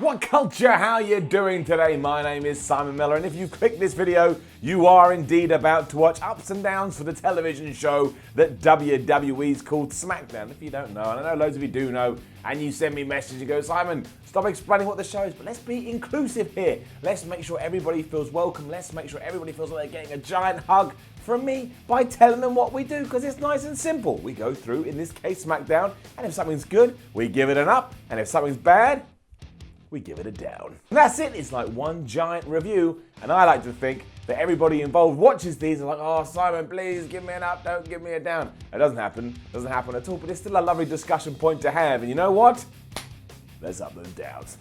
What culture? How you doing today? My name is Simon Miller, and if you've clicked this video, you are indeed about to watch ups and downs for the television show that WWE's called SmackDown. If you don't know, and I know loads of you do know, and you send me messages, you go, Simon, stop explaining what the show is, but let's be inclusive here. Let's make sure everybody feels welcome. Let's make sure everybody feels like they're getting a giant hug from me by telling them what we do, because it's nice and simple. We go through, in this case, SmackDown, and if something's good, we give it an up, and if something's bad, we give it a down. And that's it. It's like one giant review, and I like to think that everybody involved watches these and like, oh, Simon, please give me an up, don't give me a down. It doesn't happen. It doesn't happen at all, but it's still a lovely discussion point to have. And you know what? Let's up those downs.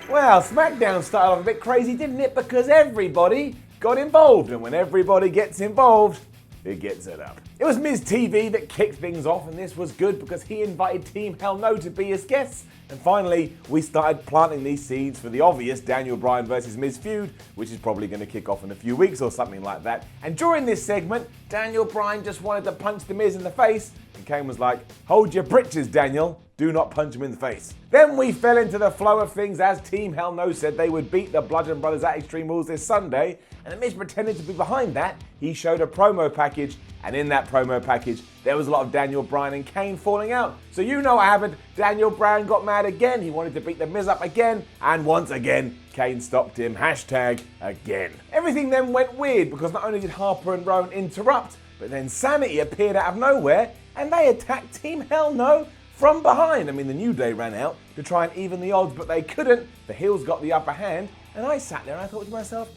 Well, SmackDown started off a bit crazy, didn't it? Because everybody got involved, and when everybody gets involved, it gets it up. It was Miz TV that kicked things off, and this was good because he invited Team Hell No to be his guests. And finally, we started planting these seeds for the obvious Daniel Bryan versus Miz feud, which is probably going to kick off in a few weeks or something like that. And during this segment, Daniel Bryan just wanted to punch the Miz in the face, and Kane was like, hold your britches, Daniel. Do not punch him in the face. Then we fell into the flow of things as Team Hell No said they would beat the Bludgeon Brothers at Extreme Rules this Sunday, and the Miz pretended to be behind that. He showed a promo package, and in that promo package, there was a lot of Daniel Bryan and Kane falling out. So you know what happened. Daniel Bryan got mad again. He wanted to beat the Miz up again, and once again, Kane stopped him. Hashtag again. Everything then went weird because not only did Harper and Rowan interrupt, but then Sanity appeared out of nowhere, and they attacked Team Hell No from behind. I mean, the New Day ran out to try and even the odds, but they couldn't. The heels got the upper hand, and I sat there and I thought to myself,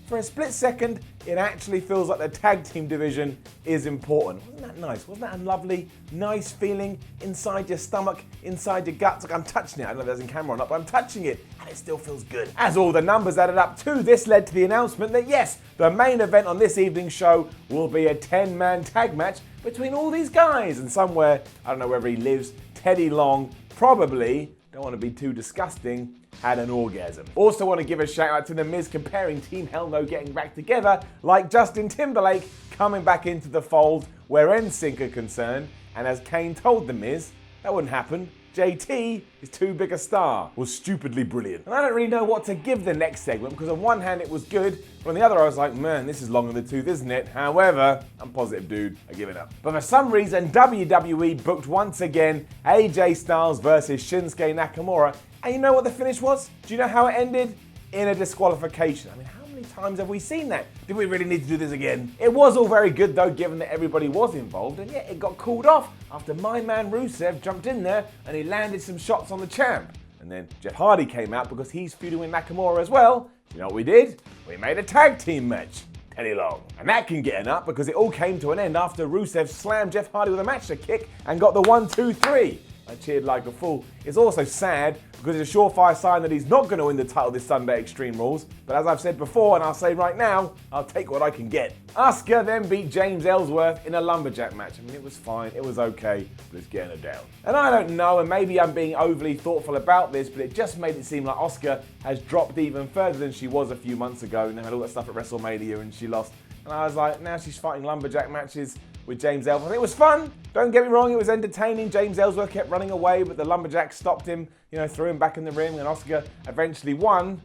for a split second, it actually feels like the tag team division is important. Wasn't that nice? Wasn't that a lovely, nice feeling inside your stomach, inside your guts? Like I'm touching it. I don't know if that's in camera or not, but I'm touching it, and it still feels good. As all the numbers added up too, this led to the announcement that yes, the main event on this evening's show will be a 10-man tag match between all these guys. And somewhere, I don't know wherever he lives, Teddy Long probably, don't want to be too disgusting, had an orgasm. Also want to give a shout out to The Miz comparing Team Hell No getting back together like Justin Timberlake coming back into the fold where NSYNC are concerned, and as Kane told The Miz, that wouldn't happen. JT is too big a star. Was stupidly brilliant. And I don't really know what to give the next segment because on one hand it was good, but on the other I was like, man, this is long in the tooth, isn't it? However, I'm positive, dude. I give it up. But for some reason, WWE booked once again AJ Styles versus Shinsuke Nakamura. And you know what the finish was? Do you know how it ended? In a disqualification. I mean, how many times have we seen that? Did we really need to do this again? It was all very good though, given that everybody was involved, and yet it got called off after my man Rusev jumped in there and he landed some shots on the champ. And then Jeff Hardy came out because he's feuding with Nakamura as well. You know what we did? We made a tag team match. Teddy Long. And that can get an up because it all came to an end after Rusev slammed Jeff Hardy with a match kick and got the 1, 2, 3. I cheered like a fool. It's also sad because it's a surefire sign that he's not going to win the title this Sunday at Extreme Rules. But as I've said before, and I'll say right now, I'll take what I can get. Asuka then beat James Ellsworth in a lumberjack match. I mean, it was fine, it was okay, but it's getting her down. And I don't know, and maybe I'm being overly thoughtful about this, but it just made it seem like Asuka has dropped even further than she was a few months ago, and had all that stuff at WrestleMania and she lost. And I was like, now she's fighting lumberjack matches with James Ellsworth. It was fun. Don't get me wrong, it was entertaining. James Ellsworth kept running away, but the lumberjack stopped him, threw him back in the ring, and Asuka eventually won.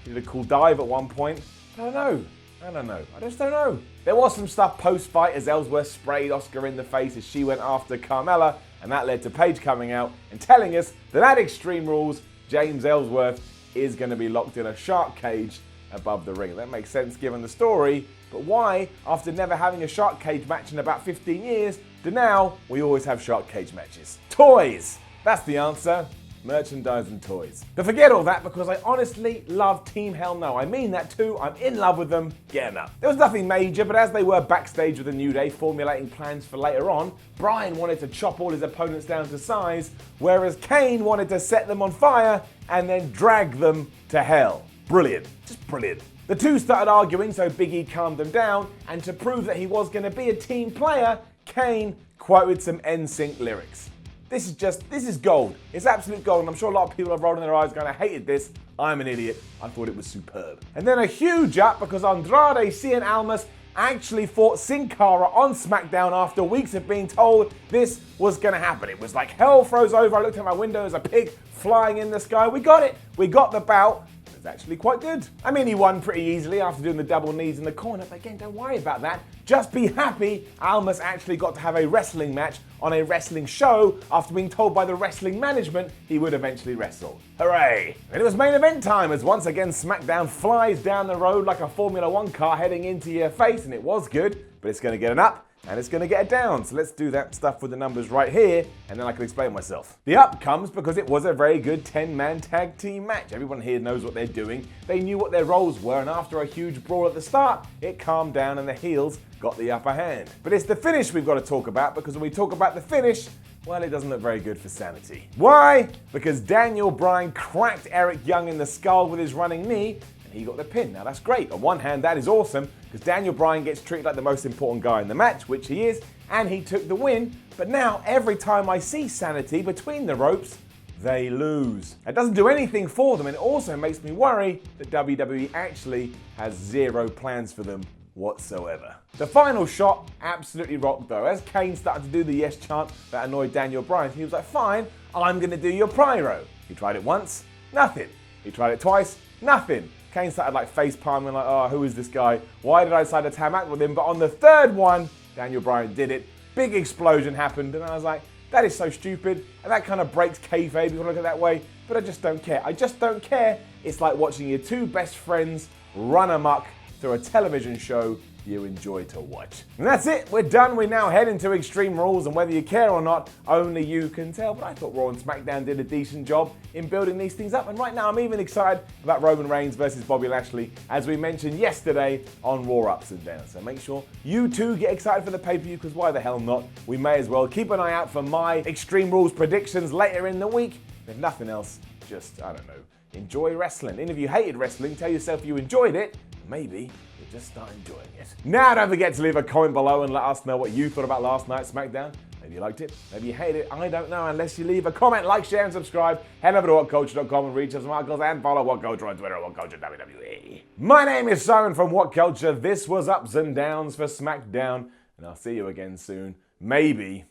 She did a cool dive at one point. I don't know. I just don't know. There was some stuff post-fight as Ellsworth sprayed Asuka in the face as she went after Carmella, and that led to Paige coming out and telling us that at Extreme Rules, James Ellsworth is going to be locked in a shark cage above the ring. That makes sense given the story, but why, after never having a shark cage match in about 15 years, do now we always have shark cage matches? Toys! That's the answer. Merchandise and toys. But forget all that because I honestly love Team Hell No. I mean that too. I'm in love with them. Get enough. There was nothing major, but as they were backstage with the New Day formulating plans for later on, Bryan wanted to chop all his opponents down to size, whereas Kane wanted to set them on fire and then drag them to hell. Brilliant. Just brilliant. The two started arguing, so Big E calmed them down, and to prove that he was going to be a team player, Kane quoted some NSYNC lyrics. This is gold. It's absolute gold, and I'm sure a lot of people are rolling their eyes going, I hated this. I'm an idiot. I thought it was superb. And then a huge up because Andrade Cien Almas actually fought Sin Cara on SmackDown after weeks of being told this was going to happen. It was like hell froze over. I looked at my window as a pig flying in the sky. We got it. We got the bout. It was actually quite good. I mean, he won pretty easily after doing the double knees in the corner, but again, don't worry about that. Just be happy Almas actually got to have a wrestling match on a wrestling show after being told by the wrestling management he would eventually wrestle. Hooray! And it was main event time as once again SmackDown flies down the road like a Formula One car heading into your face, and it was good, but it's going to get an up and it's going to get a down. So let's do that stuff with the numbers right here, and then I can explain myself. The up comes because it was a very good 10-man tag team match. Everyone here knows what they're doing. They knew what their roles were, and after a huge brawl at the start, it calmed down and the heels got the upper hand. But it's the finish we've got to talk about, because when we talk about the finish, well, it doesn't look very good for Sanity. Why? Because Daniel Bryan cracked Eric Young in the skull with his running knee, and he got the pin. Now that's great. On one hand, that is awesome, because Daniel Bryan gets treated like the most important guy in the match, which he is, and he took the win. But now, every time I see Sanity between the ropes, they lose. It doesn't do anything for them, and it also makes me worry that WWE actually has zero plans for them whatsoever. The final shot absolutely rocked though. As Kane started to do the yes chant that annoyed Daniel Bryan, he was like, fine, I'm going to do your pyro. He tried it once, nothing. He tried it twice, nothing. Kane started like face palming, like, oh, who is this guy? Why did I decide to tam out with him? But on the third one, Daniel Bryan did it. Big explosion happened, and I was like, that is so stupid, and that kind of breaks kayfabe if you want to look at it that way, but I just don't care. I just don't care. It's like watching your two best friends run amok through a television show you enjoy to watch. And that's it, we're done. We now head into Extreme Rules, and whether you care or not, only you can tell. But I thought Raw and SmackDown did a decent job in building these things up, and right now I'm even excited about Roman Reigns versus Bobby Lashley, as we mentioned yesterday on Raw Ups and Downs. So make sure you too get excited for the pay-per-view, because why the hell not? We may as well. Keep an eye out for my Extreme Rules predictions later in the week. If nothing else, just, I don't know, enjoy wrestling. And if you hated wrestling, tell yourself you enjoyed it. Maybe you just start enjoying it. Now, don't forget to leave a comment below and let us know what you thought about last night's SmackDown. Maybe you liked it, maybe you hated it, I don't know, unless you leave a comment, like, share, and subscribe. Head over to whatculture.com and reach us on articles, and follow What Culture on Twitter at What Culture WWE. My name is Simon from What Culture. This was Ups and Downs for SmackDown, and I'll see you again soon. Maybe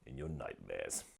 in your nightmares.